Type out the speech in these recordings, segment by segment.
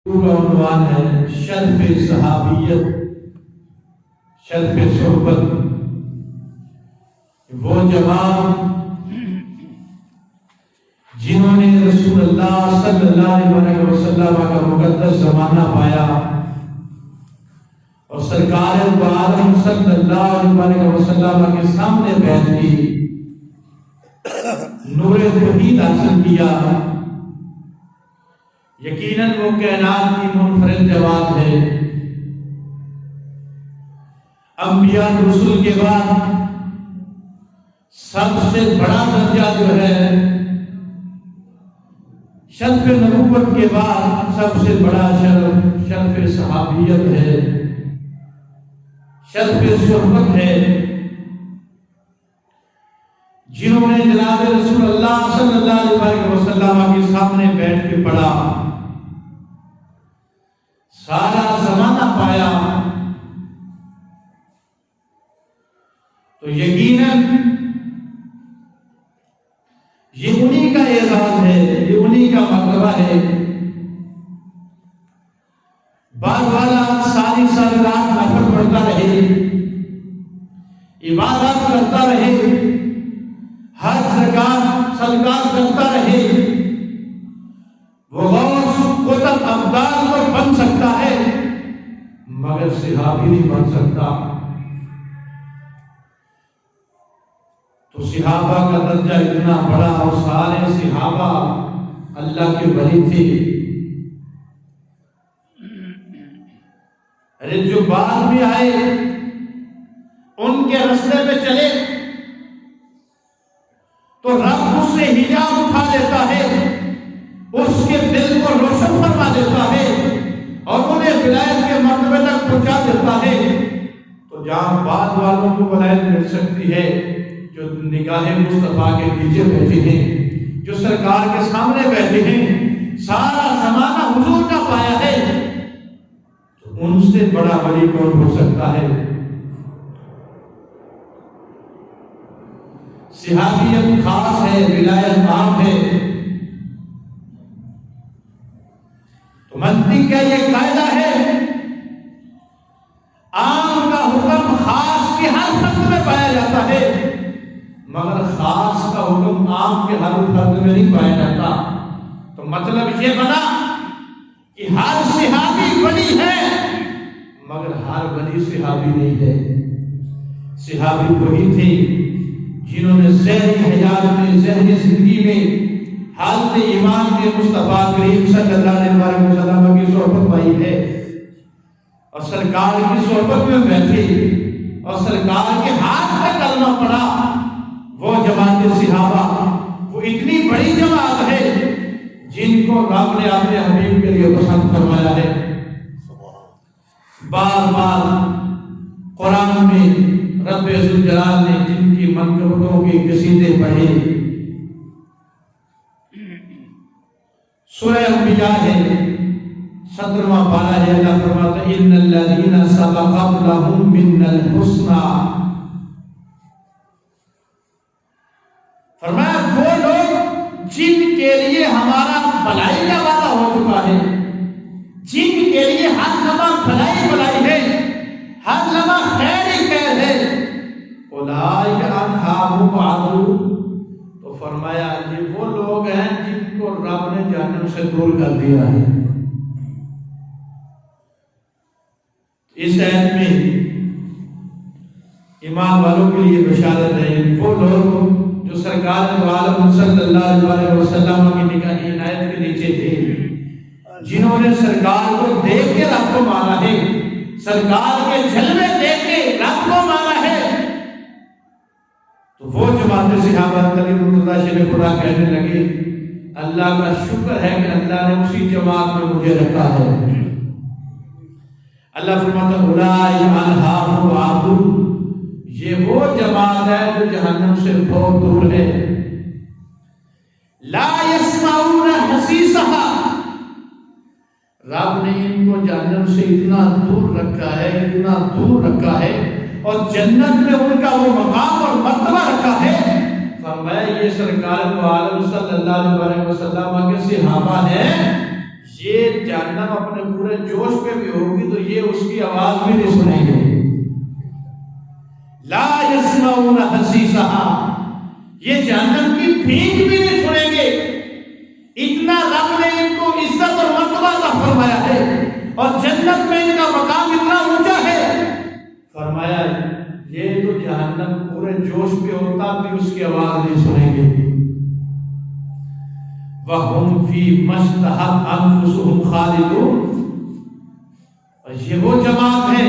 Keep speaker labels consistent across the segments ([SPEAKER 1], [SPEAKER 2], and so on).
[SPEAKER 1] کا عنوان ہے شرف صحابیت، شرف صحبت۔ وہ جماعت جنہوں نے رسول اللہ صلی اللہ علیہ وسلم کا مقدس زمانہ پایا اور سرکار دو عالم صلی اللہ علیہ وسلم کے سامنے بیٹھ کی نور توحید حاصل کیا، یقیناً وہ کائنات کی منفرد جماعت ہے۔ انبیاء رسول کے بعد سب سے بڑا درجہ جو ہے، شرف نبوت کے بعد سب سے بڑا شرف صحابیت ہے، شرف صحبت ہے۔ جنہوں نے جناب رسول اللہ صلی اللہ علیہ وسلم کے سامنے بیٹھ کے پڑھا، سارا زمانہ پایا، تو یقیناً یہ انہی کا اعزاز ہے، یہ انہی کا مرتبہ ہے۔ بعد والا ساری رات نفل پڑھتا رہے، عبادت کرتا رہے، ہر زکات صدقات کرتا رہے، وہ غوث قطب ابدال تو بن سکتا ہے مگر صحابی نہیں بن سکتا۔ تو صحابہ کا درجہ اتنا بڑا، اور سارے صحابہ اللہ کے ولی تھے۔ ارے جو بعد میں آئے ان کے راستے پہ چلے تو رب اس سے حجاب اٹھا لیتا ہے، اس کے دل کو روشن فرما دیتا ہے اور انہیں ولایت کے مرتبے تک پہنچا دیتا ہے۔ تو جہاں بعد والوں کو ولایت مل سکتی ہے جو نگاہ مصطفیٰ کے نیچے بیٹھے ہیں، جو سرکار کے سامنے بیٹھے ہیں، سارا زمانہ حضور کا پایا ہے، تو ان سے بڑا ولی کون ہو سکتا ہے؟ صحابیت خاص ہے، ولایت عام ہے۔ تو منطق کا یہ قاعدہ ہے، عام کا حکم خاص کے ہر فرد میں پایا جاتا ہے، مگر خاص کا حکم عام کے ہر فرد میں نہیں پایا جاتا۔ تو مطلب یہ بنا کہ ہر صحابی ولی ہے مگر ہر ولی صحابی نہیں ہے۔ صحابی وہی تھے جنہوں نے ذہنی حیات میں، ذہنی زندگی میں حالت ایمان کے مصطفیٰ کریم صلی اللہ علیہ وسلم کی صحبت پائی ہے، اور سرکار کی صحبت میں بیٹھے اور سرکار کے ہاتھ میں کلمہ پڑھا۔ وہ جماعت صحابہ وہ اتنی بڑی جماعت ہے جن کو رب نے اپنے حبیب کے لیے پسند فرمایا ہے۔ بار بار قرآن میں رب ذوالجلال نے جن کی منقبتوں کی قصیدے پڑھے، سورہ انبیاء ہے 17واں پارہ ہے، اللہ فرماتا ہے ان الذین سبقت لهم منا الحسنى، فرمایا وہ لوگ جن کے لیے ہمارا بھلائی کا وعدہ ہو چکا ہے، جن کے لیے ہر لمحہ بھلائی ہے، ہر لمحہ خیر ہی خیر ہے، اولئک عنہا مبعدون، تو فرمایا یہ وہ لوگ ہیں جن کو رب نے جہنم سے دور کر دیا ہے۔ اس آیت میں ایمان والوں کے لیے بشارت ہے، وہ لوگ جو سرکار دو عالم صلی اللہ علیہ وسلم کی نگاہ عنایت کے نیچے تھے، جنہوں نے سرکار کو دیکھ کے رب کو مانا ہے، سرکار کے جلوے دیکھ کے رب کو مانا ہے، تو وہ جماعت صحابہ کلیم اللہ شیخ خدا کہنے لگے اللہ کا شکر ہے کہ اللہ نے اسی جماعت میں مجھے رکھا ہے۔ اللہ فرماتا ہے اولئک عنہا مبعدون، یہ وہ جماعت ہے جو جہنم سے بہت دور ہے۔ لا يسمعون حسیسها، رب نے ان کو جہنم سے اتنا دور رکھا ہے، اتنا دور رکھا ہے، اور جنت میں ان کا وہ مقام اور مرتبہ رکھا ہے۔ فرمایا یہ سرکار دو عالم صلی اللہ علیہ وسلم کے صحابہ ہیں، یہ جہنم اپنے پورے جوش پہ بھی ہوگی تو یہ اس کی آواز بھی نہیں سنیں گے. لا يسمعون حسیسها، یہ جہنم کی بھینک بھی نہیں سنیں گے. اتنا رب نے ان کو عزت اور مرتبہ عطا فرمایا ہے اور جنت میں ان کا مقام اتنا اونچا ہے. فرمایا یہ تو جہنم پورے جوش پہ ہوتا بھی اس کی آواز نہیں سنیں گے. وَهُمْ فِي مَشْتَهَتْ أَنفُسُهُمْ خَالِدُونَ، اور یہ وہ جماعت ہے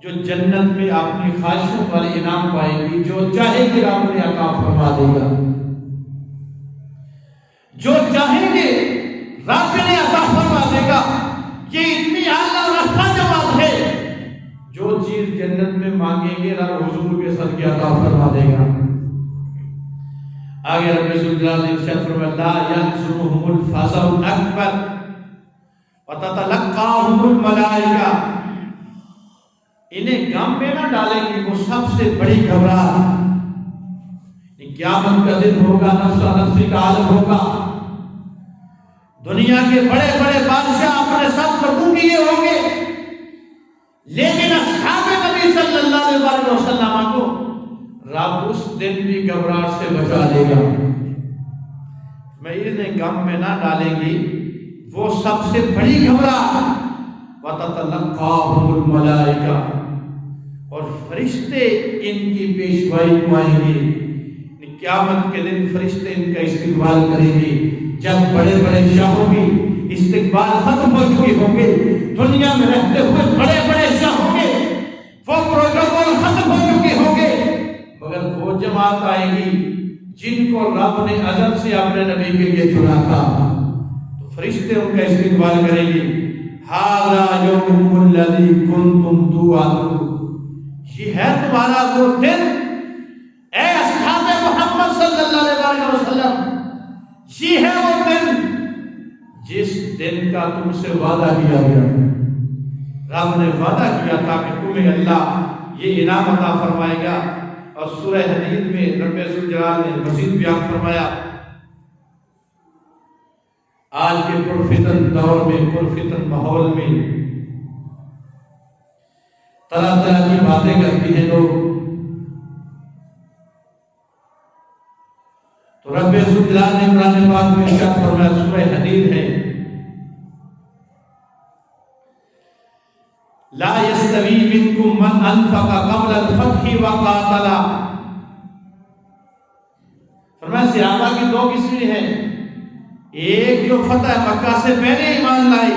[SPEAKER 1] جو جنت میں اپنی خواہشوں پر انعام پائے گی. جو چاہے گی رب نے عطا فرما دے گا، جو چاہیں گے رب نے عطا فرما دے گا. یہ اتنی اعلیٰ اور اچھا جماعت ہے، جو چیز جنت میں مانگیں گے رب حضور کے صدقے عطا فرما دے گا. آگے رب ذوالجلال نے ارشاد فرمایا لا يحزنهم الفزع الاکبر وتتلقاهم الملائکہ، انہیں غم میں نہ ڈالیں گی وہ سب سے بڑی گھبراہٹ. قیامت کا دن ہوگا، نفس نفسی کا عالم ہوگا. دنیا کے بڑے بڑے بادشاہ اپنے سب لوگوں کیے ہوں گے، لیکن اصحاب نبی صلی اللہ علیہ وسلم کو رب اس دن بھی گھبراہٹ سے بچا دے گا. میں انہیں غم میں نہ ڈالیں گی وہ سب سے بڑی گھبراہٹ. وَتَتَلَقَّاهُمُ الْمَلَائِكَةُ، اور فرشتے ان کی پیشوائی کو آئیں گے. قیامت کے دن فرشتے ان کا استقبال کریں گے. جب بڑے بڑے شاہوں کی استقبال ختم ہو چکے ہوں گے، دنیا میں رہتے ہوئے بڑے بڑے شاہ ہوں گے، وہ پروٹوکول ختم ہو چکے ہوں گے، مگر وہ جماعت آئے گی جن کو رب نے ازل سے اپنے نبی کے لیے چنا تھا. تو فرشتے ان کا استقبال کریں گے. هَذَا يَوْمُ الَّذِي كُنْتُمْ تُوعَدُونَ، یہ ہے تمہارا وہ دن اے اصحاب محمد صلی اللہ علیہ وسلم، یہ ہے وہ دن جس دن کا تم سے وعدہ کیا گیا. رب نے وعدہ کیا تھا کہ تمہیں اللہ یہ انعام عطا فرمائے گا. اور سورہ حدید میں رب ذوالجلال نے مزید بیان فرمایا آج کے پرفتن دور میں، پرفتن ماحول میں طرح طرح کی باتیں کرتی ہیں لوگ. تو رب ذوالجلال نے قرآن پاک میں ارشاد فرمایا، سورہ حدید ہے، لا يستوي منكم من انفق قبل الفتح وقاتل. فرمایا صحابہ کی دو قسمیں ہیں، ایک جو فتح مکہ سے پہلے ایمان لائے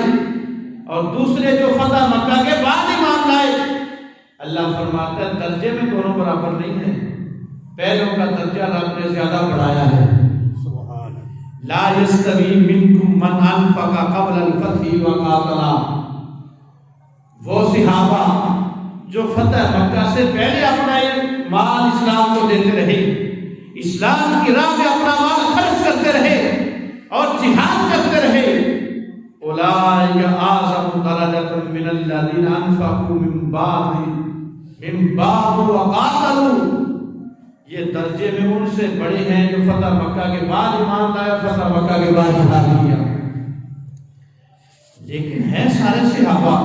[SPEAKER 1] اور دوسرے جو فتح مکہ کے بعد ایمان لائے. اللہ فرماتا ہے درجے میں دونوں برابر نہیں ہیں، پہلوں کا درجہ رب نے زیادہ بڑھایا ہے. لا يستوي منكم من انفق قبل الفتح وقاتل، وہ صحابہ جو فتح مکہ سے پہلے اپنا مال اسلام کو دیتے رہے، اسلام کی راہ میں اپنا مال خرچ کرتے رہے اور جہاد کرتے رہے. اولئک اعظم درجۃ من الذین انفقوا من بعد وقاتلوا، یہ درجے میں ان سے بڑے ہیں جو فتح مکہ کے بعد ایمان لایا، فتح مکہ کے بعد جہاد کیا. لیکن ہیں سارے صحابہ،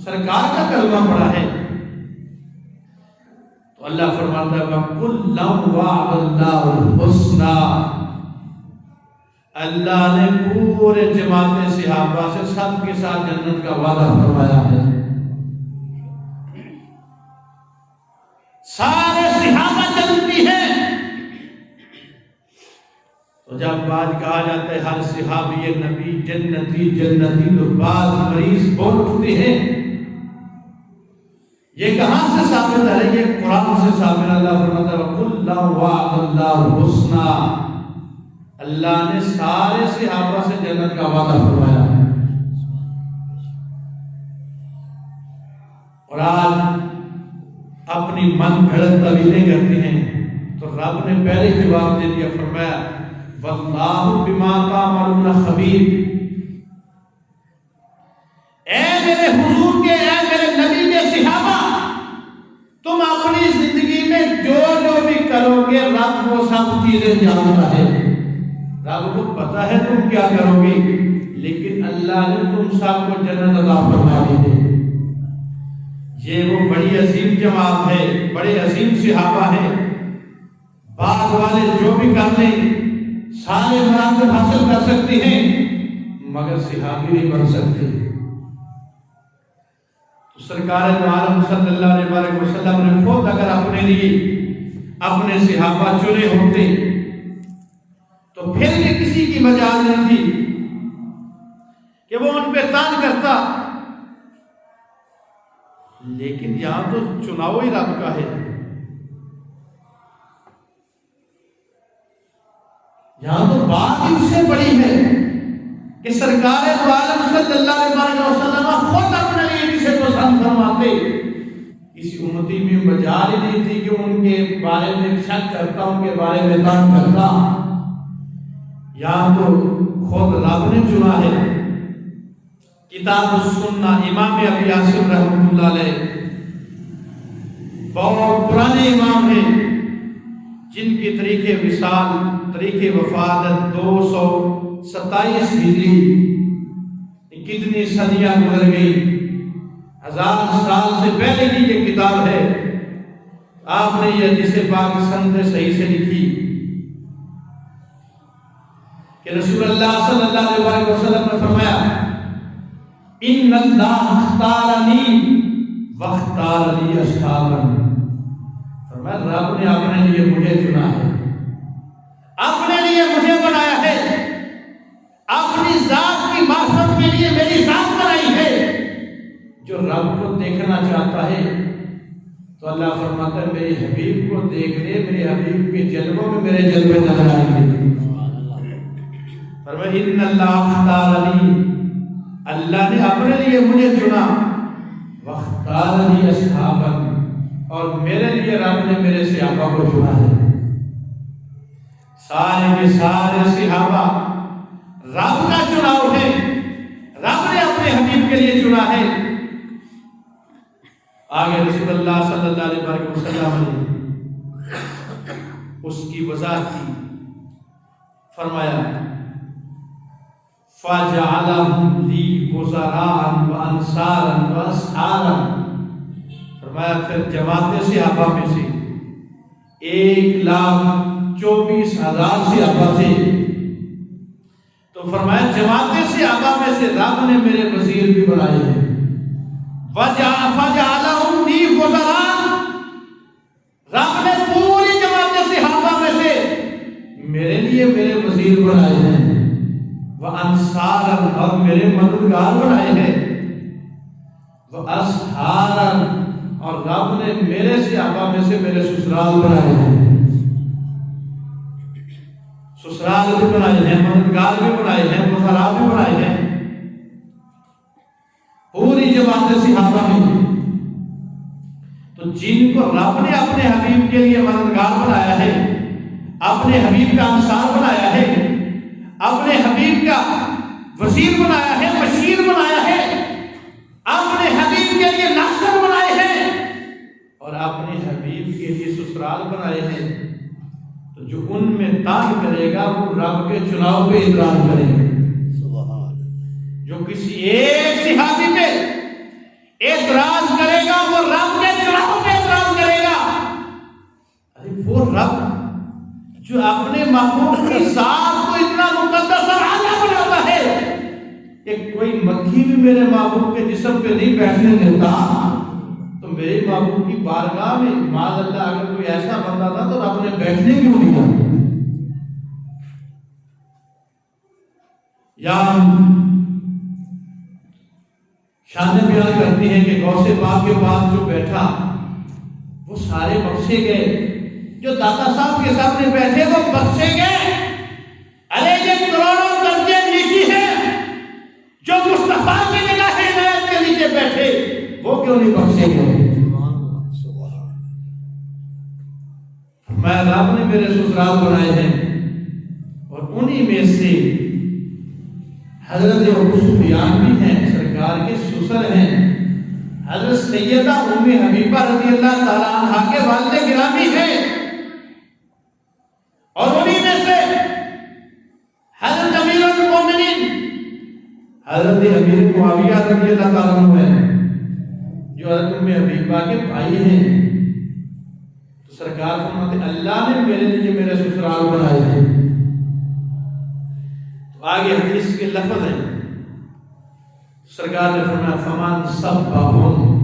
[SPEAKER 1] سرکار کا کلمہ پڑا ہے. تو اللہ فرماتا ہے وَكُلًّا وَعَدَ اللَّهُ الْحُسْنَى، اللہ نے پورے جماعت صحابہ سے سب کے ساتھ جنت کا وعدہ فرمایا ہے. سارے صحابہ جنتی ہیں. تو جب بات کہا جاتا ہے ہر صحابی نبی جنتی جنتی، تو بعض مریض بول اٹھتے ہیں یہ کہاں سے ثابت ہے؟ یہ قرآن سے ثابت. اللہ فرماتا ہے وَكُلًّا وَعَدَ اللَّهُ الْحُسْنَى، اللہ نے سارے صحابہ سے جنت کا وعدہ فرمایا ہے. اور آج اپنی من گھڑت تعویلیں کرتے ہیں تو رب نے پہلے جواب دے دیا، فرمایا وَاللَّهُ بِمَا تَعْمَلُونَ خَبِيرٌ. اے میرے حضور کے، اے میرے نبی کے صحابہ، تم اپنی زندگی میں جو بھی کرو گے رب وہ سب چیزیں جانتا ہے. رب کو پتا ہے تم کیا کرو گے، اللہ نے تم سب کو جنت عطا فرما دی ہے۔ یہ وہ بڑی عظیم جماعت ہے، بڑے عظیم صحابہ ہیں، بعد والے جو بھی کر لیں سارے مراتب حاصل کر سکتے ہیں مگر صحابی نہیں بن سکتے۔ تو سرکار دو عالم صلی اللہ علیہ وسلم نے خود اگر اپنے لیے اپنے صحابہ چنے ہوتے تو پھر بھی کسی کی مجال نہیں تھی کہ وہ ان پہ تان کرتا، لیکن یہاں تو چناؤ ہی رب کا ہے، یہاں تو بات ہی اس سے بڑی ہے کہ سرکار دو عالم صلی اللہ علیہ وسلم خود اپنے لیے کسی کو پسند فرماتے، کسی امتی میں مجال ہی نہیں تھی کہ ان کے بارے میں شک کرتا، ان کے بارے میں تان کرتا۔ یہاں تو خود رب نے چنا ہے۔ کتاب السنہ امام ابی عاصم رحمۃ اللہ علیہ بہت پرانے امام ہیں جن کی طریقے وصال طریقے وفادت 227 ہجری، کتنی صدیاں گزر گئی، 1000 سال سے پہلے کی یہ کتاب ہے۔ آپ نے یہ جسے پاک سند صحیح سے لکھی کہ رسول اللہ صلی اللہ علیہ وسلم نے فرمایا ان اللہ اختارنی واختار لی اصحابا، فرمایا رب نے اپنے لیے مجھے چنا ہے، اپنے لیے مجھے بنایا ہے، اپنی ذات کی معرفت کے لیے میری ذات بنائی ہے۔ جو رب کو دیکھنا چاہتا ہے تو اللہ فرماتا ہے میرے حبیب کو دیکھ لے، میرے حبیب کے جلووں میں میرے جلوے نظر آئیں گے۔ فرمایا ان اللہ اختارنی، اللہ نے اپنے لیے مجھے چنا، واختارنی اصحابا، اور میرے لیے رب نے میرے صحابہ کو چنا ہے۔ سارے کے سارے صحابہ رب کا چناؤ ہے، رب نے اپنے حبیب کے لیے چنا ہے۔ آگے رسول اللہ صلی اللہ علیہ وسلم نے اس کی وضاحت کی، فرمایا فَجَعَلَهُمْ لِي وُزَرَاءً وَأَنصَارًا وَأَصْحَابًا، فرمایا پھر جماعت صحابہ میں سے 1,24,000 صحابہ تھے، تو فرمایا جماعت صحابہ میں سے رب نے میرے وزیر بھی بنائے ہیں۔ فَجَعَلَهُمْ لِي وُزَرَاءً، رب نے پوری جماعت صحابہ میں سے میرے لیے میرے وزیر بنائے ہیں، وَأَنصَارًا، اور میرے مددگار بنائے ہیں، وَأَصْحَارًا، اور رب نے میرے صحابہ میں سے میرے سسرال بنائے ہیں، سسرال بھی بنائے ہیں، مددگار بھی بنائے ہیں، وزراء بھی بنائے ہیں، پوری جماعت صحابہ میں۔ تو جن کو رب نے اپنے حبیب کے لیے مددگار بنایا ہے، اپنے حبیب کا انصار بنایا ہے، اپنے حبیب کا وزیر بنایا ہے، بشیر بنایا ہے، اپنے حبیب کے لیے ناصر بنائے ہیں، اور اپنے حبیب کے لیے سسرال بنائے ہیں، تو جو ان میں تان کرے گا وہ رب کے چناؤ پہ اعتراض کرے گا۔ جو کسی ایک صحابی پہ اعتراض کرے گا وہ رب کے چناؤ پہ اعتراض کرے گا۔ ارے وہ رب جو اپنے محبوب کی ذات کو اتنا مقدس اور اعلیٰ بناتا ہے کہ کوئی مکھی بھی میرے محبوب کے جسم پہ نہیں بیٹھنے دیتا، تو میرے محبوب کی بارگاہ میں معاذ اللہ اگر کوئی ایسا بندہ تھا تو رب نے بیٹھنے کیوں نہیں دیا؟ یا شان بیان کرتی ہیں کہ غوث پاک کے پاس جو بیٹھا وہ سارے بخشے گئے، جو داتا صاحب کے سامنے بیٹھے وہ بخشے گئے۔ ارے یہ کروڑوں درجے نیچی ہے، جو مصطفیٰ کی نگاہ عنایت کے نیچے بیٹھے وہ کیوں نہیں بخشے گئے؟ میں رب نے میرے سسرال بنائے ہیں، اور انہی میں سے حضرت ابو سفیان بھی ہیں، سرکار کے سسر ہیں، حضرت سیدہ ام حبیبہ رضی اللہ تعالیٰ عنہ کے والد گرامی ہیں، اور انہی میں سے حضرت امیر المومنین حضرت حضرت امیر معاویہ رضی اللہ تعالیٰ عنہ ہیں جو حضرت ام حبیبہ کے بھائی ہیں، تو سرکار فرماتے ہیں اللہ نے میرے لیے میرے سسرال بنائے ہیں۔ تو آگے حدیث کے لفظ ہیں، سرکار نے فرمایا فمن سبہم،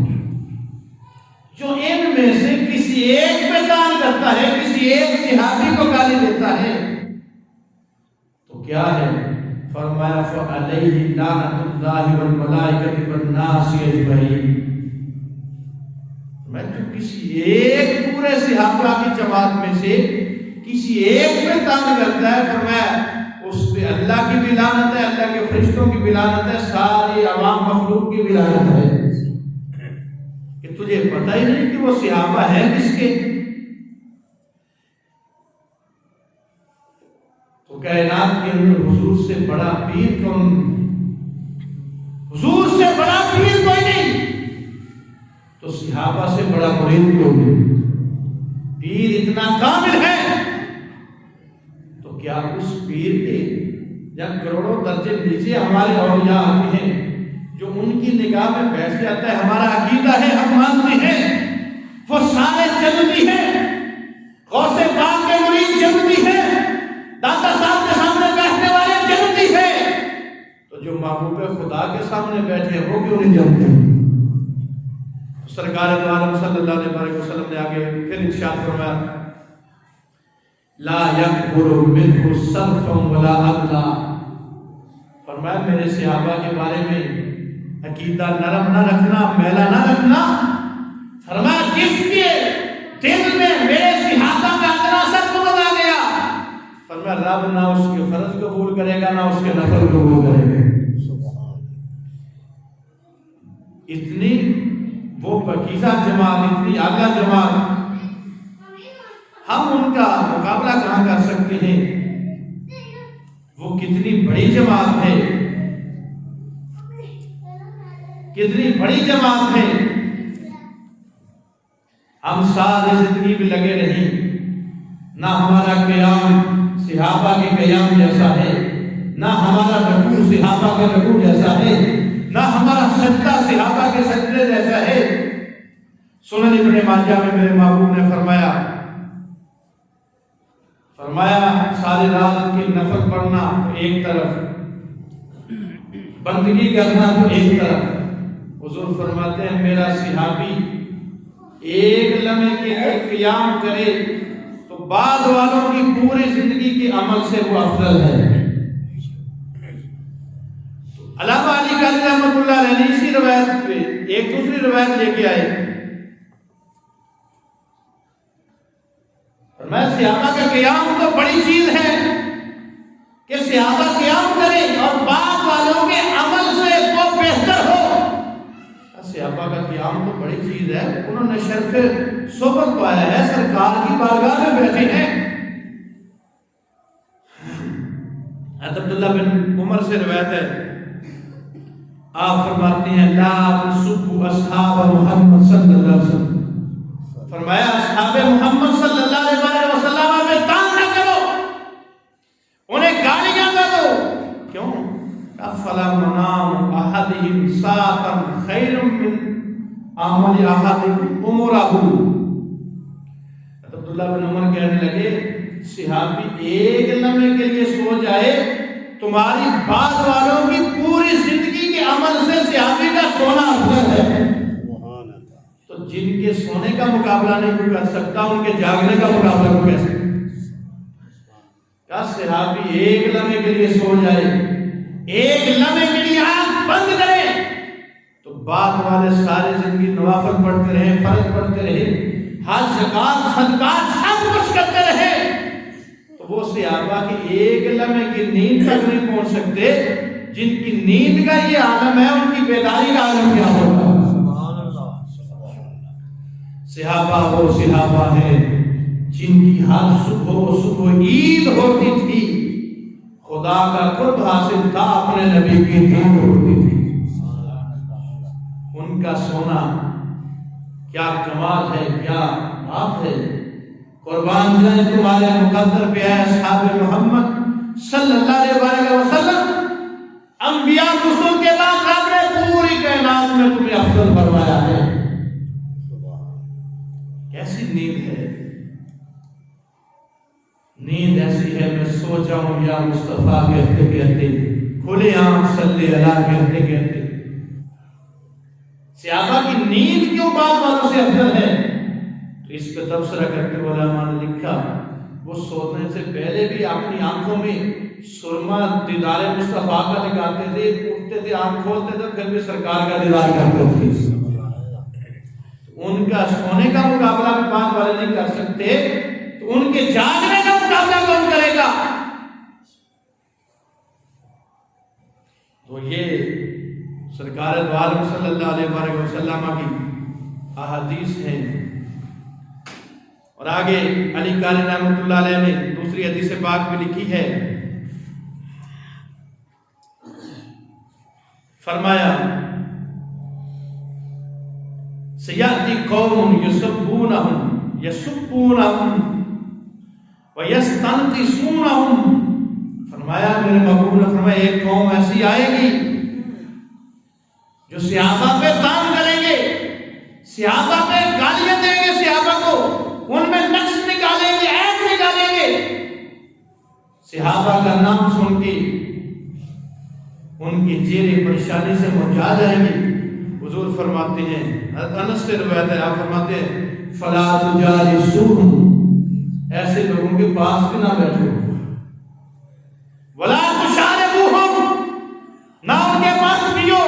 [SPEAKER 1] جو ان میں سے کسی ایک پہ دان کرتا ہے، کسی ایک صحابی کو گالی دیتا ہے تو کیا ہے؟ فرمایا فعلیہ لعنۃ اللہ والملائکۃ والناس اجمعین۔ میں تو کسی ایک پورے صحابہ کی جماعت میں سے کسی ایک پہ دان کرتا ہے، فرمایا اس پہ اللہ کی بھی لعنت ہے، اللہ کے فرشتوں کی بھی لعنت ہے، ساری عوام مخلوق کی بھی لعنت ہے۔ کہ تجھے پتہ ہی نہیں کہ وہ صحابہ ہے کس کے؟ تو کائنات کے اندر حضور سے بڑا پیر کون؟ حضور سے بڑا پیر کوئی نہیں، تو صحابہ سے بڑا مرید کوئی نہیں۔ پیر اتنا کامل ہے تو کیا اس پیر کے یا کروڑوں درجے نیچے ہمارے اولیاء آتے ہیں جو ان کی نگاہ میں بیٹھ جاتا ہے، ہمارا عقیدہ ہے، ہم مانتے ہیں وہ سارے جنتی ہیں، غوث پاک کے مرید جنتی ہیں، داتا صاحب کے سامنے بیٹھنے والے جنتی ہیں، تو جو محبوب خدا کے سامنے بیٹھے ہیں وہ کیوں نہیں جانتے؟ سرکار دو عالم صلی اللہ علیہ وسلم نے آگے پھر ارشاد فرمایا لا یقبل منہ صرفا ولا عدلا، فرمایا میرے صحابہ کے بارے میں عقیدہ نرم نہ رکھنا، میلا نہ رکھنا۔ فرمایا جس کے دل میں میرے صحابہ کا اتنا سر قبض آ گیا، فرمایا رب نہ اس کے فرض قبول کرے گا نہ اس کے نفل قبول کرے گا۔ اتنی وہ پاکیزہ جماعت، اتنی اعلیٰ جماعت، ہم ان کا مقابلہ کہاں کر سکتے ہیں؟ وہ کتنی بڑی جماعت ہے، کتنی بڑی جماعت ہے۔ ہم ساری زندگی بھی لگے رہیں، نہ ہمارا قیام صحابہ کے قیام جیسا ہے، نہ ہمارا رکوع صحابہ کے رکوع جیسا ہے، نہ ہمارا سجدہ صحابہ کے سجدے جیسا ہے۔ سنن ابن ماجہ میں میرے محبوب نے فرمایا ساری رات کی نفل پڑھنا تو ایک طرف، بندگی کرنا تو ایک طرف، حضور فرماتے ہیں میرا صحابی ایک لمحے کے لیے قیام کرے تو بعد والوں کی پوری زندگی کے عمل سے وہ افضل ہے۔ علامہ علی قاری رحمۃ اللہ علیہ نے اسی روایت پہ ایک دوسری روایت لے کے آئے، میں صحابہ کا قیام تو بڑی چیز ہے کہ صحابہ قیام کرے اور بعد والوں کے عمل سے وہ بہتر ہو۔ صحابہ کا قیام تو بڑی چیز ہے، انہوں نے شرف صحبت پایا ہے، سرکار کی بارگاہ میں بیٹھے ہیں۔ عبداللہ بن عمر سے روایت ہے، آپ فرماتے ہیں لا تسبوا اصحاب محمد صلی اللہ علیہ وسلم، فرمایا اصحاب محمد صلی اللہ علیہ وسلم میں تان نہ کرو، انہیں گالیاں نہ دو۔ کیوں؟ افلا منام احدہم ساعتا خیر من عمل احدکم عمرہ۔ عبداللہ بن عمر کہنے لگے صحابی ایک لمحے کے لیے سو جائے، تمہاری بعد والوں کی پوری زندگی کے عمل سے صحابی کا سونا افضل ہے۔ تو جن کے سونے کا مقابلہ نہیں کوئی کر سکتا، ان کے جاگنے کا مقابلہ کوئی کر سکتا؟ کیا صحابی ایک لمحے کے لیے سو جائے، ایک لمحے کے لیے آنکھ بند کرے تو بعد والے ساری زندگی نوافل پڑھتے رہے، فرض پڑھتے رہے، حج زکات صدقات سب کچھ کرتے رہے، تو وہ صحابہ کی ایک لمحے کی نیند تک نہیں پہنچ سکتے۔ جن کی نیند کا یہ عالم ہے ان کی بیداری کا عالم کیا ہوگا؟ صحابہ وہ صحابہ ہیں جن کی ہر صبح عید ہوتی تھی، خدا کا قرب حاصل تھا، اپنے نبی کی دین ہوتی تھی۔ ان کا سونا کیا کمال ہے، کیا بات ہے۔ قربان جائیں تمہارے مقدر پہ ہے اصحاب محمد صلی اللہ علیہ وسلم۔ انبیاء رسول کے بعد رب نے پوری کائنات میں تمہیں افضل فرمایا ہے۔ کیسی نیند ہے، نیند ایسی ہے، میں سو جاؤں یا مصطفیٰ کہتے کہتے، کھلے آنکھ صلی اللہ کہتے کہتے۔ صحابہ کی نیند کیوں بعد والوں سے افضل ہے؟ تو اس پہ تبصرہ کرتے ہوئے علماء نے لکھا، وہ سونے سے پہلے بھی اپنی آنکھوں میں سرما دیدار مصطفیٰ کا لگاتے تھے، اٹھتے تھے، آنکھ کھولتے تھے، پھر بھی سرکار کا دیدار کرتے تھے۔ ان کا سونے کا مقابلہ بھی بعد والے نہیں کر سکتے، تو ان کے جاگنے کا مقابلہ کون کرے گا؟ تو یہ سرکار دو عالم صلی اللہ علیہ وآلہ وسلم کی احادیث ہیں۔ اور آگے علی قاری رحمۃ اللہ علیہ نے دوسری حدیث پاک میں لکھی ہے، فرمایا سیاتی قوم یسبونہم ویستنقصونہم، فرمایا میرے محبوب نے فرمایا ایک قوم ایسی آئے گی جو صحابہ پہ طعن کریں گے، صحابہ پہ گالیاں دیں گے، صحابہ کو ان میں نقص نکالیں گے، عیب نکالیں گے، صحابہ کا نام سن کے ان کی چہرے پریشانی سے مرجھا جائیں گے۔ حضور فرماتے ہیں، انس سے روایت ہے، آپ فرماتے ہیں فلا تجالسوہم، ایسے لوگوں کے پاس بھی نہ بیٹھو، ولا تشاربوہم، نہ ان کے پاس پیو،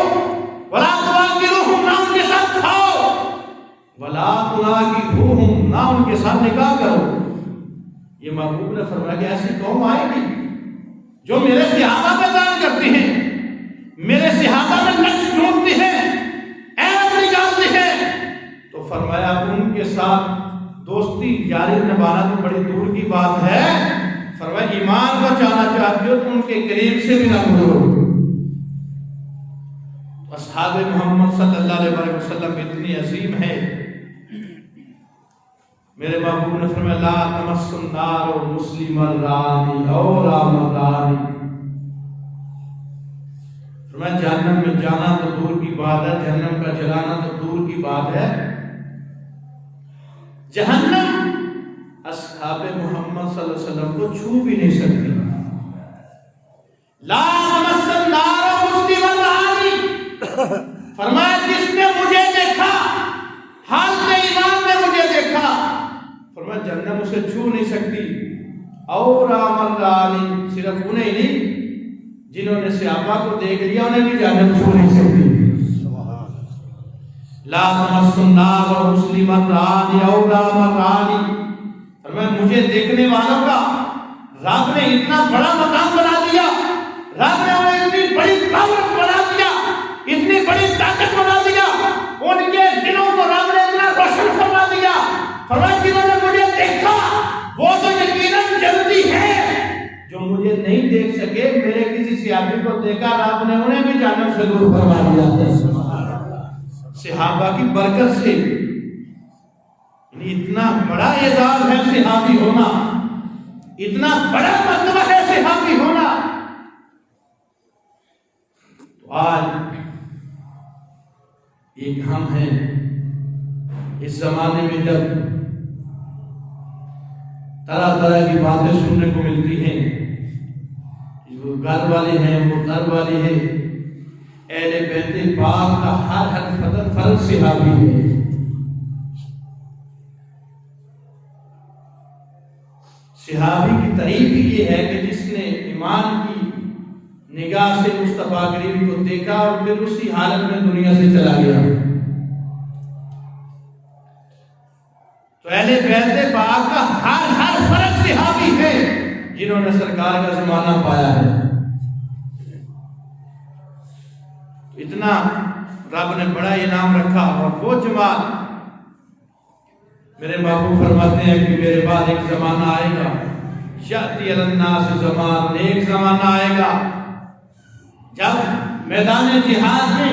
[SPEAKER 1] ولا تواکلوہم، نہ ان کے ساتھ کھاؤ، ولا تناکحوہم، نہ ان کے ساتھ نکاح کرو۔ یہ محبوب نے فرمایا کہ ایسی قوم آئے گی جو میرے صحابہ پہ طعن کرتی ہیں، میرے صحابہ میں نقص ڈھونڈتی ہیں، عیب نکالتی ہیں، تو فرمایا ان کے ساتھ دوستی یاری نبھانا تو بڑی دور کی بات ہے، فرمایا ایمان کو چاہنا چاہتے ہو تو ان کے قریب سے بھی نہ گزرو۔ اصحاب محمد صلی اللہ علیہ وسلم اتنی عظیم ہے، میرے محبوب نے فرمایا لا تمس النار مسلم الرانی او رام الرانی، فرمایا جہنم میں جانا تو دور کی بات ہے، جہنم کا جلانا تو دور کی بات ہے، جہنم اصحاب محمد صلی اللہ علیہ وسلم کو چھو بھی نہیں سکتی۔ لا تمس النار مسلم الرانی، فرمایا جس نے مجھے دیکھا، حالت ایمان میں مجھے دیکھا، فرمایا جہنم اسے چھو نہیں سکتی۔ اور آمن رانی، صرف انہیں نہیں، جنہوں نے صحابہ کو دیکھ لیا انہیں بھی جہنم چھو نہیں سکتی۔ لا تمس النار مسلم الرانی اور آمن رانی، فرمایا مجھے دیکھنے والوں کا رب نے اتنا بڑا مقام بنا دیا، رب نے انہیں اتنی بڑی طاقت بنا دیا، اتنی بڑی طاقت بنا دیا، ان کے دلوں کو رب نے اتنا روشن فرما دیا، فرمایا جنہوں نے مجھے دیکھا وہ تو یقیناً جلدی ہے، جو مجھے نہیں دیکھ سکے میرے کسی صحابی کو دیکھا رب نے انہیں بھی جہنم سے دور فرما دیا۔ صحابہ کی برکت سے اتنا بڑا اعزاز ہے صحابی ہونا، اتنا بڑا مرتبہ ہے صحابی ہونا۔ تو آج ایک ہم ہیں اس زمانے میں جب طرح طرح کی باتیں سننے کو ملتی ہیں، وہ گھر والے ہیں، وہ گھر والے ہیں، اہل بیت پاک کا ہر فرد صحابی ہے۔ صحابی کی تعریف یہ ہے کہ جس نے ایمان کی نگاہ سے مصطفیٰ کریم کو دیکھا اور پھر اسی حالت میں دنیا سے چلا گیا۔ تو اہل بیت پاک کا ہر فرد صحابی ہے جنہوں نے سرکار کا زمانہ پایا ہے۔ اتنا رب نے بڑا انعام رکھا، اور وہ جماعت میرے محبوب فرماتے ہیں کہ میرے بعد ایک زمانہ آئے گا، یأتی علی الناس زمان، ایک زمانہ آئے گا جب میدان جہاد میں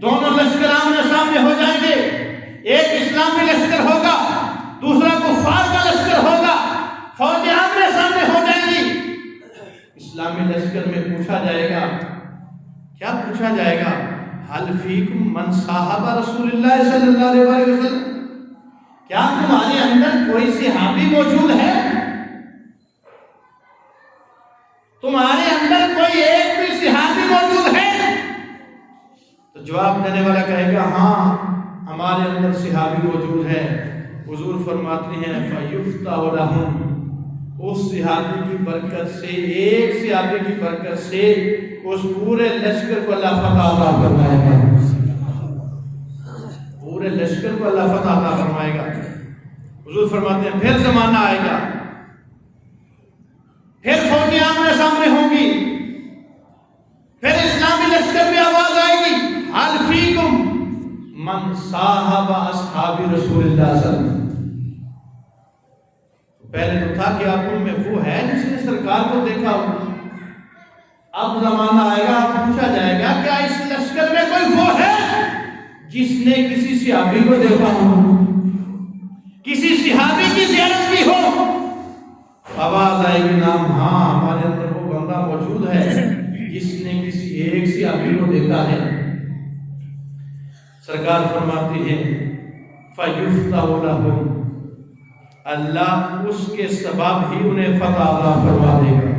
[SPEAKER 1] دونوں لشکر آمنے سامنے ہو جائیں گے، ایک اسلامی لشکر ہوگا، دوسرا کفار کا لشکر ہوگا، فوجیں آمنے سامنے ہو جائیں گی۔ اسلامی لشکر میں پوچھا جائے گا کیا پوچھا جائے گا؟ حل فیکم من صاحب رسول اللہ صلی اللہ علیہ وسلم، کیا تمہارے اندر کوئی صحابی موجود ہے؟ تمہارے اندر کوئی ایک بھی صحابی موجود ہے؟ تو جواب دینے والا کہے گا ہاں ہمارے اندر صحابی موجود ہے۔ حضور فرماتے ہیں فَيُفْتَحُ لَهُمْ، اس صحابی کی برکت سے، ایک صحابی کی برکت سے اس پورے لشکر کو اللہ فتح عطا فرمائے گا، پورے لشکر کو اللہ فتح عطا فرمائے گا۔ حضور فرماتے ہیں پھر زمانہ آئے گا، پھر فوجیں آمنے سامنے ہوں گی، پھر اسلامی لشکر میں آواز آئے گی حل فیکم من صاحب اصحاب رسول اللہ صلی اللہ علیہ وسلم۔ پہلے تو تھا کہ آپ ان میں وہ ہے جس نے سرکار کو دیکھا ہو، اب زمانہ آئے گا، اب پوچھا جائے گا کیا اس لشکر میں کوئی وہ ہے جس نے کسی صحابی کو دیکھا ہو، کسی صحابی کی زیارت کی ہو؟ آواز آئے گی نام ہاں ہمارے اندر وہ بندہ موجود ہے جس نے کسی ایک صحابی کو دیکھا ہے۔ سرکار فرماتی ہے فَيُفْتَحُ لَهُمْ، اللہ اس کے سبب ہی انہیں فتح عطا فرما دے گا۔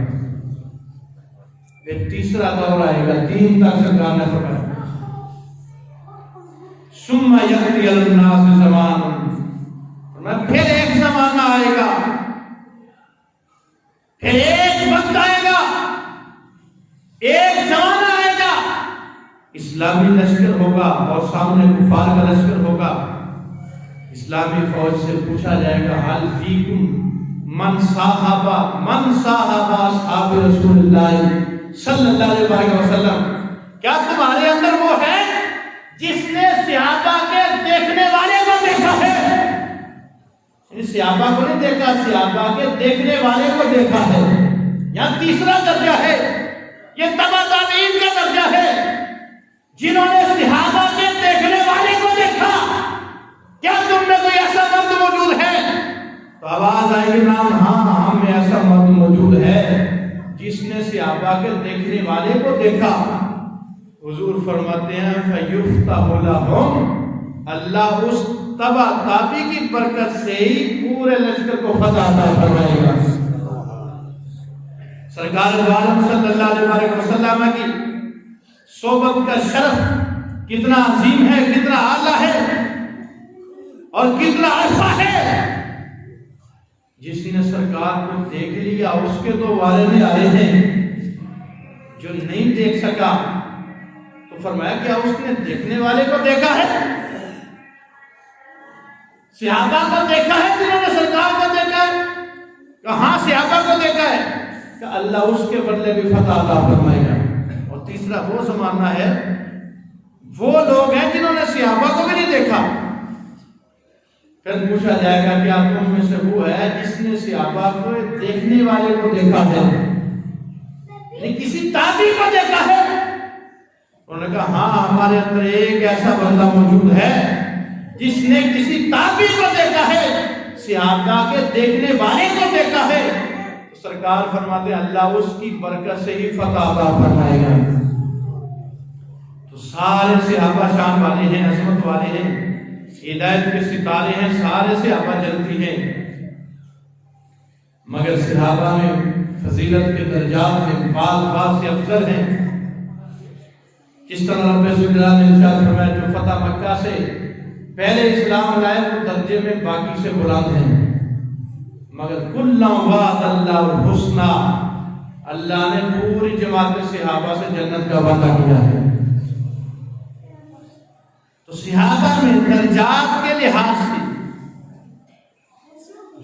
[SPEAKER 1] یہ تیسرا دور آئے گا، دین تک سرکار نے فرمایا ثم یأتی الناس زمان، پھر ایک زمانہ آئے گا، پھر ایک وقت آئے گا، ایک زمانہ آئے گا، اسلامی لشکر ہوگا اور سامنے کفار کا لشکر ہوگا۔ اسلامی فوج سے پوچھا جائے گا حل فیکم من صاحب اصحاب رسول اللہ صلی اللہ علیہ وسلم، کیا تمہارے اندر وہ ہے جس نے صحابہ کے دیکھنے والے کو دیکھا ہے؟ صحابہ کو نہیں دیکھا، صحابہ کے دیکھنے والے کو دیکھا ہے۔ یہاں تیسرا درجہ ہے، یہ تبع تابعین کا درجہ ہے، جنہوں نے صحابہ کے دیکھنے والے کو دیکھا۔ کیا تم میں کوئی ایسا مرد موجود ہے؟ تو آواز آئے گی نام ہاں ہم میں ایسا مرد موجود ہے جس نے صحابہ کے دیکھنے والے کو دیکھا۔ حضور فرماتے ہیں فَيُفْتَحُ لَهُمْ، اللہ اس تبع تابعی کی برکت سے ہی پورے لشکر کو فتح عطا فرمائے گا۔ سرکار عالم صلی اللہ علیہ وسلم کی صحبت کا شرف کتنا عظیم ہے، کتنا اعلیٰ ہے اور کتنا عرصہ ہے۔ جس نے سرکار کو دیکھ لیا اس کے تو والد آئے ہیں، جو نہیں دیکھ سکا تو فرمایا کیا اس نے دیکھنے والے کو دیکھا ہے؟ صحابہ کو دیکھا ہے جنہوں نے سرکار کو دیکھا ہے؟ کہاں صحابہ کو دیکھا ہے کہ اللہ اس کے بدلے بھی فتح عطا فرمائے گا۔ اور تیسرا وہ زمانہ ہے، وہ لوگ ہیں جنہوں نے صحابہ کو بھی نہیں دیکھا، پھر پوچھا جائے گا کہ آپ تم میں سے وہ ہے جس نے صحابہ کو دیکھنے والے کو دیکھا ہے، یعنی کسی تابعی کو دیکھا ہے؟ انہوں نے کہا ہاں ہمارے اندر ایک ایسا بندہ موجود ہے جس نے کسی تابعی کو دیکھا ہے، صحابہ کے دیکھنے والے کو دیکھا ہے۔ تو سرکار فرماتے ہیں اللہ اس کی برکت سے ہی فتح عطا فرمائے گا۔ تو سارے صحابہ شان والے ہیں، عظمت والے ہیں، ہدایت کے ستارے ہیں، سارے صحابہ جلتی ہیں، مگر صحابہ میں فضیلت کے درجات میں بعض سے افضل ہیں۔ جس طرح رب العزت نے ارشاد فرمایا جو فتح مکہ سے پہلے اسلام لائے وہ درجے میں باقی سے بلند ہیں، مگر کلا وعد اللہ الحسنى، اللہ نے پوری جماعت صحابہ سے جنت کا وعدہ کیا ہے۔ تو صحابہ میں درجات کے لحاظ سے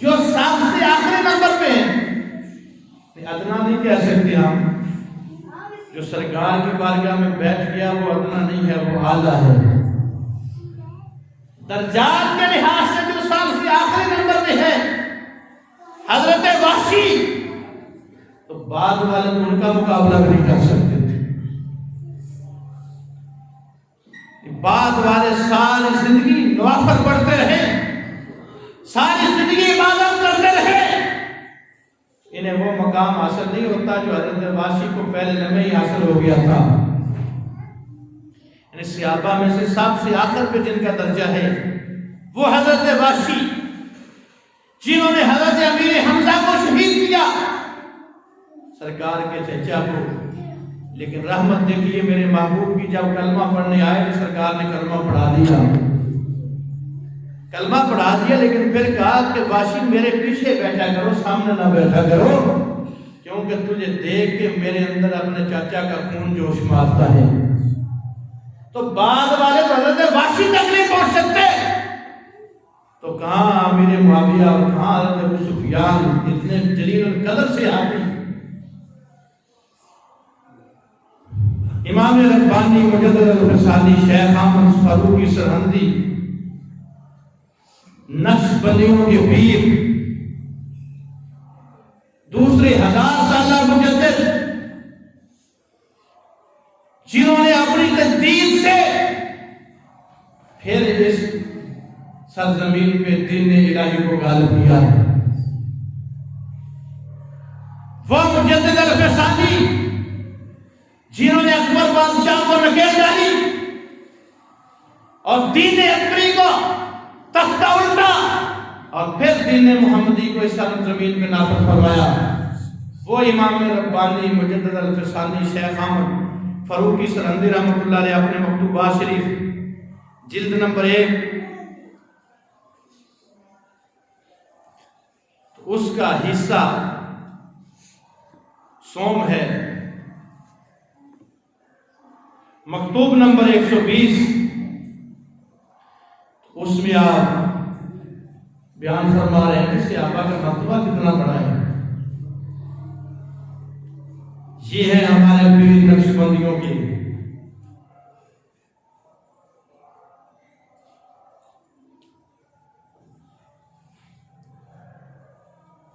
[SPEAKER 1] جو سب سے آخری نمبر پہ ہیں، ادنا نہیں کہہ سکتے ہم، جو سرکار کی بارگاہ میں بیٹھ گیا وہ ادنا نہیں ہے، وہ اعلیٰ ہے۔ درجات کے لحاظ سے جو سب سے آخری نمبر پہ ہے حضرت وحشی، تو بعد والے ان کا مقابلہ نہیں کر سکتے۔ بعد والے ساری زندگی نوافل پڑھتے رہے، ساری زندگی عبادت کرتے رہے، انہیں وہ مقام حاصل نہیں ہوتا جو حضرت وحشی کو پہلے لمحے ہی حاصل ہو گیا تھا۔ صحابہ میں سے سب سے آخر پہ جن کا درجہ ہے وہ حضرت واشی، جنہوں نے حضرت امیر حمزہ کو شہید کیا، سرکار کے چچا کو۔ لیکن رحمت دیکھیے میرے محبوب کی، جب کلمہ پڑھنے آئے تو سرکار نے کلمہ پڑھا دیا، لیکن پھر کہا کہ واشی میرے پیچھے بیٹھا کرو، سامنے نہ بیٹھا کرو، کیونکہ تجھے دیکھ کے میرے اندر اپنے چاچا کا خون جوش مارتا ہے۔ تو بعد والے تو حضرت واشی تک نہیں پہنچ سکتے، تو کہاں امیر معاویہ اور کہاں حضرت ابو سفیان، اتنے جلیل القدر سے آدمی۔ امام ربانی مجدد الفسانی شیخ احمد فاروقی سرہندی، نقشبندیوں کے پیر، دوسرے 1000 سالہ مجدد، جنہوں نے اپنی تجدید سے پھر اس سرزمین پہ دین الہی کو غالب کیا، وہ مجدد الفسانی جنہوں نے اکبر بادشاہ کو نکیل ڈالی اور دین اکبری کو تختہ الٹا اور پھر دین محمدی کو اس سرزمین پہ نافذ فرمایا، وہ امام ربانی مجدد الفسانی شیخ احمد فاروقی سرہندی رحمۃ اللہ علیہ اپنے مکتوبات شریف جلد نمبر 1 اس کا حصہ سوم ہے، مکتوب نمبر 120، اس میں آپ بیان فرما رہے ہیں کہ صحابہ کا مرتبہ کتنا بڑا ہے۔ یہ ہے ہمارے پیر نقشبندیوں کی۔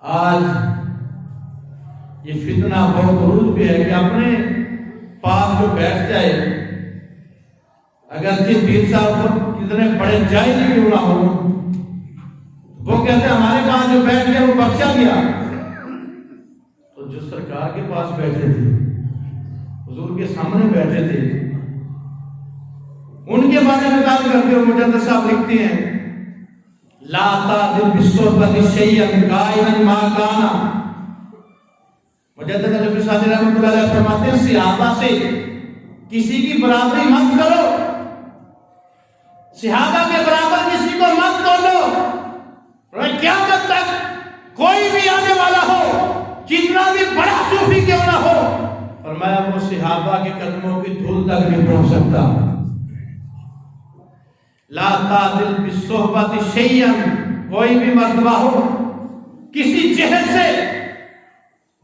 [SPEAKER 1] آج یہ فتنہ بہت عروج پہ ہے کہ اپنے پاس جو بیٹھ جائے، اگر جس پیر صاحب کو کتنے بڑے جائز کیوں نہ ہو، وہ کہتے ہیں ہمارے پاس جو بیٹھ گیا وہ بخشا گیا۔ تو جو سرکار کے پاس بیٹھے تھے، حضور کے سامنے بیٹھے تھے، ان کے بارے میں بات کرتے ہوئے مجدد صاحب لکھتے ہیں لا تعدل بالصحبۃ شیئا کائنا ما کانا۔ مجدد الفسانی رحمۃ اللہ علیہ فرماتے ہیں صحابہ سے کسی کی برابری مت کرو، صحابہ کے برابر کسی کو مت تولو، قیامت تک کوئی بھی آنے والا ہو، جتنا بھی بڑا صوفی کیوں نہ ہو، فرمایا وہ صحابہ کے قدموں کی دھول تک نہیں پہنچ سکتا۔ لا تعدل بالصحبۃ شیئا، کوئی بھی مرتبہ ہو کسی جہت سے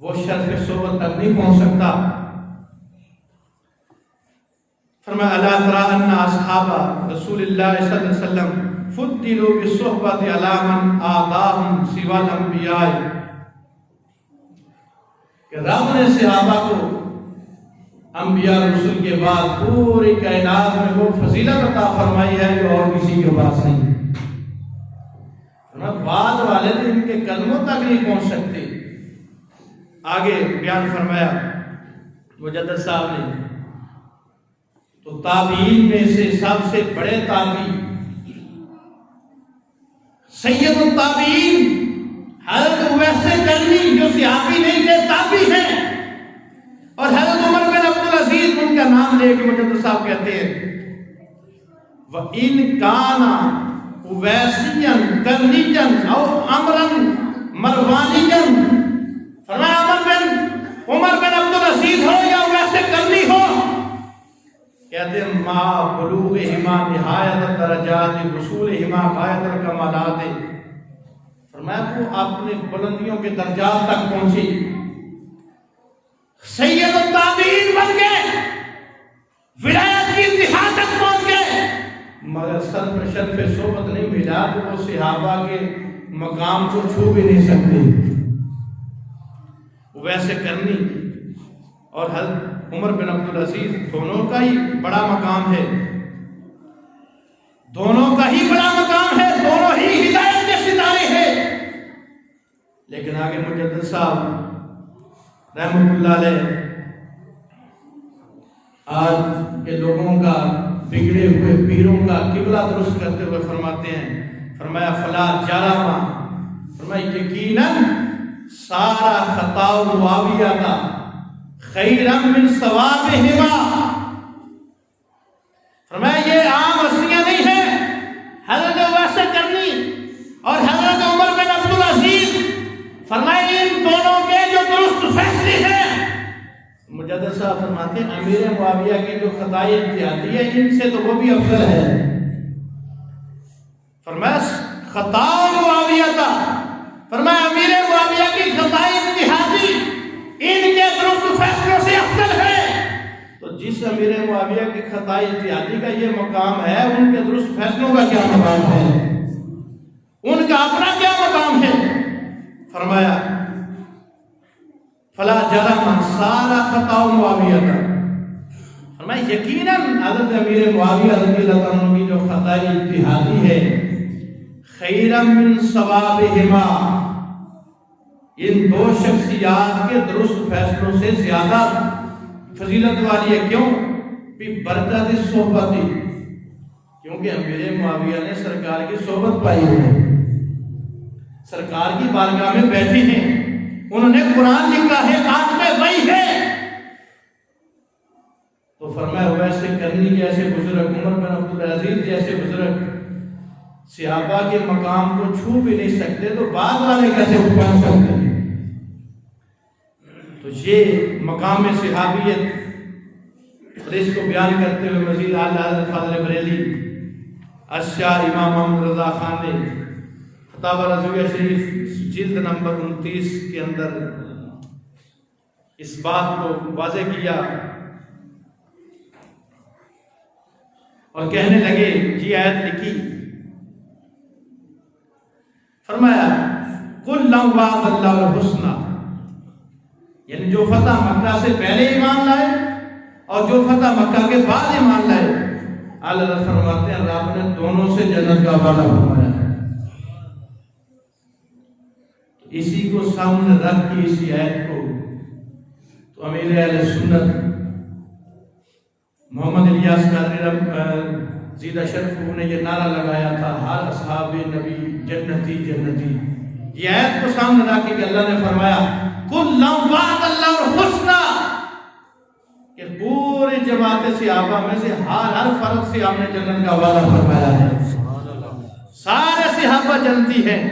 [SPEAKER 1] وہ شرف صحبت تک نہیں پہنچ سکتا۔ فرمایا الا تری ان اصحاب رسول اللہ صلی اللہ علیہ وسلم فضلوا بالصحبۃ علی من آتاہم سوى الانبیاء، کہ رب نے صحابہ کو انبیاء رسول کے بعد پوری کائنات میں وہ فضیلت عطا فرمائی ہے جو اور کسی کے پاس نہیں۔ بعد والے تو ان کے قدموں تک نہیں پہنچ سکتے۔ آگے بیان فرمایا مجدد صاحب نے، تو تابعین میں سے سب سے بڑے تابعی سید التابعین حضرت اویس کرنی، جو صحابی نہیں تھے تابعی ہیں، اور حضرت عمر بن عبدالعزیز، ان کا نام لے کے مجدد صاحب کہتے ہیں وَإِن كَانَ اویسیًا کرنیًا او امرًا مروانیًا، فرمایا عمر بن عبدالعزیز ہو یا اویس کرنی ہو، کہتے ہیں ما بلوغہما نہایت الدرجات وصولہما غایت الکمالات، فرمایا وہ اپنے بلندیوں کے درجات تک پہنچی، سید التابعین بن گئے، ولایت کی انتہا تک پہنچ گئے، مگر شرف صحبت نہیں ملا تو وہ صحابہ کے مقام کو چھو بھی نہیں سکتے۔ ویسے کرنی اور حضرت عمر بن عبدالعزیز دونوں کا ہی بڑا مقام ہے، دونوں کا ہی بڑا مقام ہے، دونوں ہی ہدایت کے ستارے ہیں۔ لیکن آگے مجدد صاحب رحمۃ اللہ علیہ آج کے لوگوں کا بگڑے ہوئے پیروں کا قبلہ درست کرتے ہوئے فرماتے ہیں، فرمایا فلا جرم، فرمایا یقیناً سارا خطا معاویہ کا خیرا من ثوابہما، فرمایا یہ عام ہستیاں نہیں ہیں، حضرت ویسے کرنی اور حضرت عمر بن عبدالعزیز، فرمایا ان دونوں کے جو درست فیصلے ہیں، مجدد صاحب فرماتے ہیں امیر معاویہ کی جو خطائی اتحادی ہے ان سے تو وہ بھی افضل ہے، فرمایا خطا معاویہ تھا، فرمایا امیر معاویہ کی خطائی اتحادی ان کے درست فیصلوں سے افضل ہے۔ تو جس امیر معاویہ کی خطائی اتحادی کا یہ مقام ہے، ان کے درست فیصلوں کا کیا مقام ہے، ان کا اپنا کیا مقام ہے؟ فرمایا فلا جرم سارا خطا معاویہ تھا، فرمایا یقیناً حضرت امیر معاویہ رضی اللہ عنہ کی جو خطائی اتحادی ہے خیرا من ثوابہما، ان دو شخصیات کے درست فیصلوں سے زیادہ فضیلت والی ہے۔ کیوں؟ برکت صحبت، کیونکہ امیر معاویہ نے سرکار کی صحبت پائی ہے، سرکار کی بارگاہ میں بیٹھے ہیں، انہوں نے قرآن لکھا ہے، کاتب وحی ہے، تو فرمایا ویسے کرنی جیسے بزرگ، عمر بن عبدالعزیز جیسے بزرگ صحابہ کے مقام کو چھو بھی نہیں سکتے تو بعد والے کیسے پہنچ سکتے ہیں؟ تو یہ مقام صحابیت، اور اس کو بیان کرتے ہوئے مزید اعلیٰ حضرت فاضل بریلی اشعار امام محمد رضا خان نے فتاوی رضویہ شریف جلد نمبر 29 کے اندر اس بات کو واضح کیا اور کہنے لگے، یہ آیت لکھی، فرمایا قل لو وعد اللہ الحسنى، یعنی جو فتح مکہ سے پہلے ایمان لائے اور جو فتح مکہ کے بعد ایمان لائے، اللہ فرماتے ہیں رب نے دونوں سے جنت کا وعدہ فرمایا ہے۔ اسی کو سامنے رکھ کے اسی آیت کو تو امیر اہل سنت محمد الیاس قادری زیدہ شرف نے یہ نعرہ لگایا تھا، ہر اصحاب نبی جنتی جنتی، یہ آیت کو سامنے رکھ کے اللہ نے فرمایا قل لو وعد اللہ الحسنى، کہ پورے جماعت صحابہ میں سے ہر فرد سے ہم نے جنت کا وعدہ فرمایا ہے، سارے صحابہ جنتی ہیں۔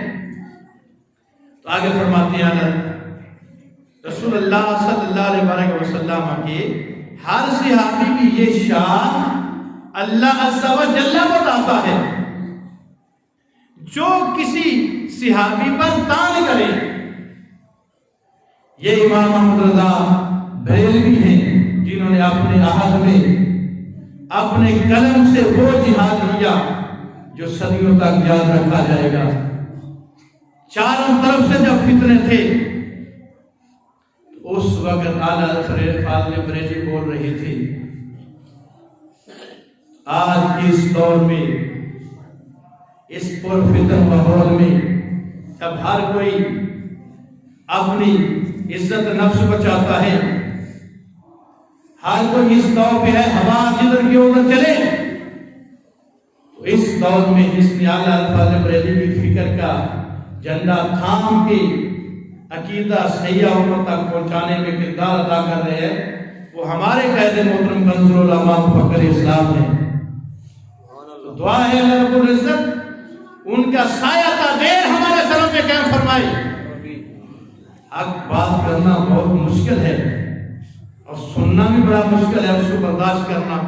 [SPEAKER 1] تو آگے فرماتے ہیں رسول اللہ صلی اللہ علیہ وسلم کے ہر صحابی کی یہ شان اللہ عز و جل بتاتا ہے، جو کسی صحابی پر طعن کرے، یہ امام محمد رضا بریلوی ہیں جنہوں نے اپنے عہد میں اپنے قلم سے وہ جہاد لیا جو صدیوں تک یاد رکھا جائے گا۔ چاروں طرف سے جب فتنے تھے اس وقت اعلیٰ فاضل بریلوی بول رہی تھی، آج کے اس دور میں، اس پرفتن ماحول میں، جب ہر کوئی اپنی عزت نفس بچاتا ہے، ہر کوئی اس دور پہ ہے ہوا جدھر کی ادھر چلے، تو اس دور میں جس نے اعلیٰ فاضل بریلوی کی فکر کا جھنڈا تھام کے عقیدہ صحیح امت تک پہنچانے میں کردار ادا کر رہے ہیں، وہ ہمارے قائد محترم کنز العلماء مفکر اسلام ہیں۔ دعا ہے اللہ رب العزت ان کا سایہ تا دیر ہمارے سروں پہ قائم فرمائے۔ حق بات کرنا بہت مشکل ہے اور سننا بھی بڑا مشکل ہے، اس کو برداشت کرنا۔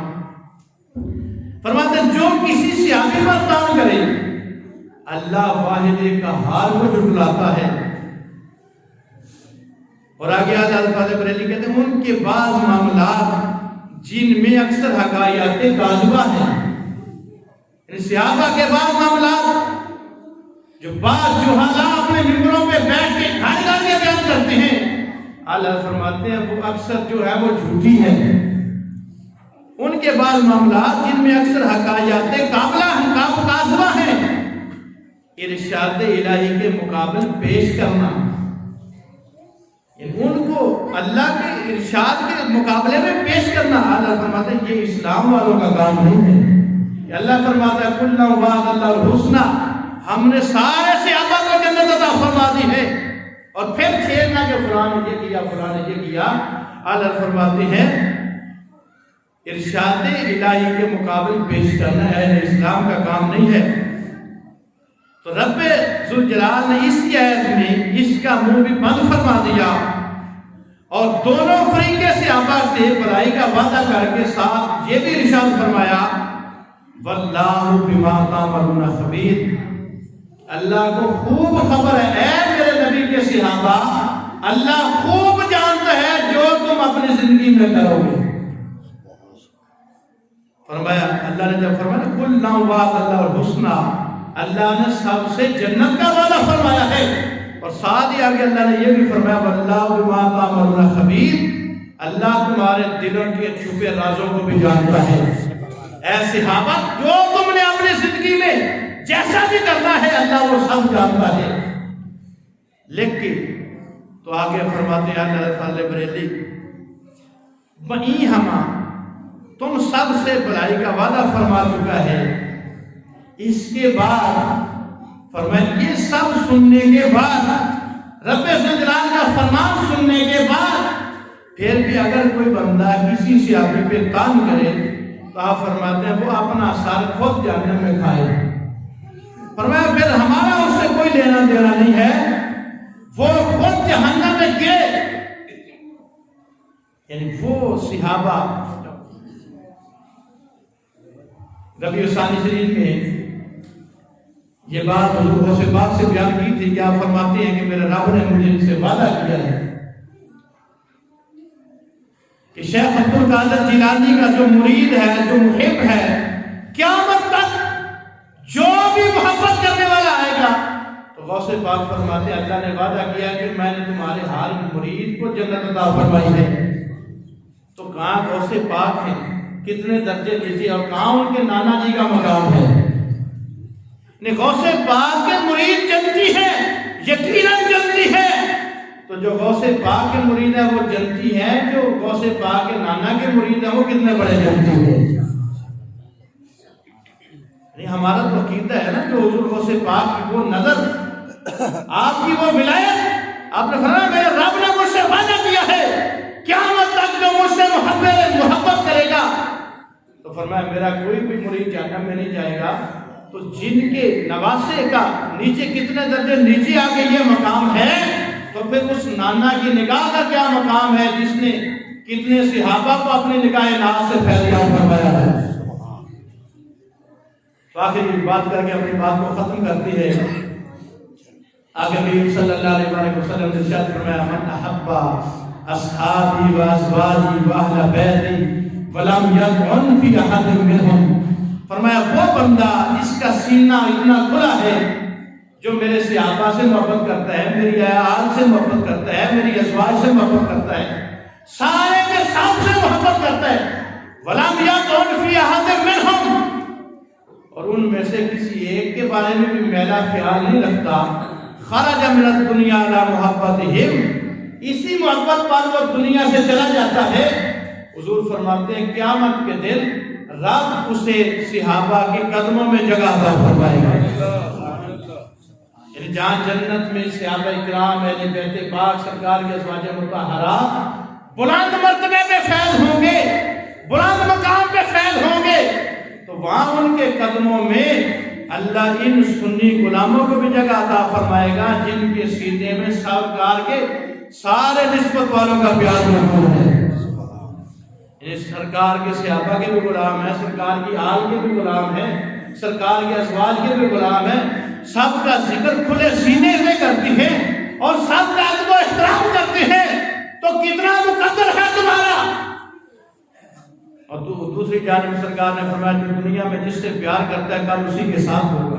[SPEAKER 1] فرماتے ہیں جو کسی صحابی پر طعن کرے اللہ واحد قہار کو جھٹلاتا ہے۔ اور آگے الفاظ بریلی کہتے ہیں ان کے بعض معاملات جن میں اکثر حقائق کاذبہ ہیں، صحابہ کے بعض معاملات جو بعض جہالا اپنے ممبروں پہ بیٹھ کے گھر گھر کے بیان کرتے ہیں، اللہ فرماتے ہیں وہ اکثر جو ہے وہ جھوٹی ہے۔ ان کے بعض معاملات جن میں اکثر حقائق کاذبہ ہیں، ارشاد الہی کے مقابل پیش کرنا، ان کو اللہ کے ارشاد کے مقابلے میں پیش کرنا، اللہ فرماتے ہیں یہ اسلام والوں کا کام نہیں ہے۔ کہ اللہ فرماتا ہے کُلًّا وعد اللہ الحسنى، ہم نے سارے صحابہ کو جنت عطا فرما دی ہے، اور پھر چھیڑنا کہ فلاں نے یہ کیا فلاں نے یہ کیا۔ اللہ فرماتے ہیں ارشاد الہی کے مقابل پیش کرنا اہل اسلام کا کام نہیں ہے۔ تو رب ذوالجلال نے اس آیت میں اس کا منہ بھی بند فرما دیا، اور دونوں فریقے صحابہ سے بھلائی کا وعدہ کر کے ساتھ یہ بھی ارشاد فرمایا واللہ بما تعملون خبیر، اللہ کو خوب خبر ہے اے میرے نبی کے صحابہ، اللہ خوب جانتا ہے جو تم اپنی زندگی میں کرو گے۔ فرمایا اللہ نے جب فرمایا کُلًّا وعد اللہ الحسنى، اللہ نے سب سے جنت کا وعدہ فرمایا ہے، اور ساتھ ہی آگے اللہ نے یہ بھی فرمایا واللہ بما تعملون خبیر، اللہ تمہارے دلوں کے چھپے رازوں کو بھی جانتا ہے۔ اے صحابہ جو تم نے اپنی زندگی میں جیسا بھی کرنا ہے اللہ وہ سب جانتا ہے۔ لیکن تو آگے فرماتے ہیں اللہ تعالی بریلی وہیں ہما تم سب سے بھلائی کا وعدہ فرما چکا ہے، اس کے بعد فرمایا یہ سب سننے کے بعد رب ذوالجلال کا فرمان سننے کے بعد پھر بھی اگر کوئی بندہ کسی صحابی پہ کام کرے تو آپ فرماتے ہیں وہ اپنا سر خود جہنم میں کھائے۔ فرمایا پھر ہمارا اس سے کوئی لینا دینا نہیں ہے، وہ خود جہنم میں گئے۔ یعنی وہ صحابہ ربیع الثانی شریف میں یہ بات حضور غوث پاک سے بیان کی تھی کہ آپ فرماتے ہیں کہ میرے رب نے مجھے ان سے وعدہ کیا ہے کہ شیخ عبد القادر جیلانی کا جو مرید ہے، جو محب ہے، قیامت تک جو بھی محبت کرنے والا آئے گا تو غوث پاک فرماتے ہیں اللہ نے وعدہ کیا کہ میں نے تمہارے ہر مرید کو جنت عطا فرمائی ہے۔ تو کہاں غوث پاک ہیں، کتنے درجے لیجیے، اور کہاں ان کے نانا جی کا مقام ہے۔ غوث پاک کے مرید جنتی ہے، یقیناً جنتی ہے، تو جو غوث پاک کے مرید ہے وہ جنتی ہے، جو غوث پاک کے نانا کے مرید ہے وہ کتنے بڑے جنتی ہیں۔ ہمارا تو عقیدہ ہے نا کہ حضور غوث پاک کی وہ نظر، آپ کی وہ ولایت، آپ نے فرمایا میرے رب نے مجھ سے وعدہ کیا ہے قیامت تک جو مجھ سے محبت کرے گا، تو فرمایا میرا کوئی بھی مرید جہنم میں نہیں جائے گا۔ تو جن کے نواسے کا نیچے کتنے درجے نیچے آگے یہ مقام ہے، تو پھر اس نانا کی نگاہ کا کیا مقام ہے جس نے کتنے صحابہ کو اپنی نگاہ ناز سے فیضیاب فرمایا ہے۔ تو آخر یہ بات کر کے اپنی بات کو ختم کرتی ہے۔ آگے نبی صلی اللہ علیہ وسلم نے ارشاد فرمایا من احب اصحابی و ازواجی و اہل بیتی ولم یطعن فی احد منہم، فرمایا وہ بندہ جس کا سینہ اتنا کھلا ہے، جو میرے صحابہ سے محبت کرتا ہے، میری آل سے محبت کرتا ہے، میری ازواج سے محبت کرتا ہے، سارے کے ساتھ سے محبت کرتا ہے، وَلَمْ يَطْعُنْ فِي أَحَدٍ مِّنْهُمْ، اور ان میں سے کسی ایک کے بارے میں بھی میلا خیال نہیں رکھتا، خَرَجَ مِنَ الدُّنْيَا عَلَى مُحَبَّتِهِمْ، اسی محبت پر وہ دنیا سے چلا جاتا ہے۔ حضور فرماتے ہیں قیامت کے دن رب اسے صحابہ کے قدموں میں جگہ عطا فرمائے گا۔ یعنی جہاں جنت میں صحابہ اکرام اہل بیت پاک سرکار کے ازواج مطہرات بلند مرتبے پہ فیض ہوں گے، بلند مقام پہ فیض ہوں گے، تو وہاں ان کے قدموں میں اللہ ان سنی غلاموں کو بھی جگہ عطا فرمائے گا جن کے سینے میں سرکار کے سارے نسبت والوں کا پیار موجود ہے۔ سرکار کے صحابہ کے بھی غلام ہیں، سرکار کی آل کے بھی غلام ہیں، سرکار کے ازواج کے بھی غلام ہیں، سب کا ذکر کھلے سینے سے کرتی ہے اور سب کا ادب و احترام کرتے ہیں، تو کتنا مقدر ہے تمہارا۔ اور دوسری جانب سرکار نے فرمایا جو دنیا میں جس سے پیار کرتا ہے کل اسی کے ساتھ ہوگا۔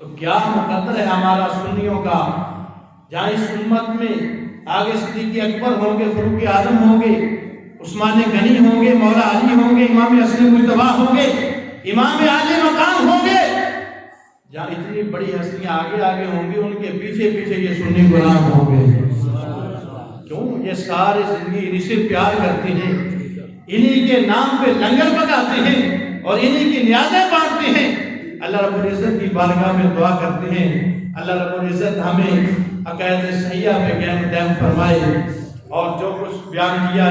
[SPEAKER 1] تو کیا مقدر ہے ہمارا سنیوں کا، جہاں اس امت میں آگے صدیق اکبر ہوں گے، فاروق اعظم ہوں گے، عثمان غنی ہوں گے، مولا علی ہوں گے، امام حسن مجتبی ہوں گے، امام عالی مقام ہوں گے، جہاں اتنی بڑی ہستیاں آگے آگے ہوں گی، ان کے پیچھے پیچھے یہ سنی غلام ہوں گے۔ کیوں؟ یہ ساری زندگی انہی سے پیار کرتے ہیں، انہی کے نام پہ لنگر پکاتے ہیں اور انہی کی نیازیں بانٹتے ہیں۔ اللہ رب العزت کی بارگاہ میں دعا کرتے ہیں اللہ رب العزت ہمیں عقائد صحیحہ پہ قائم دائم فرمائے، اور جو کچھ بیان کیا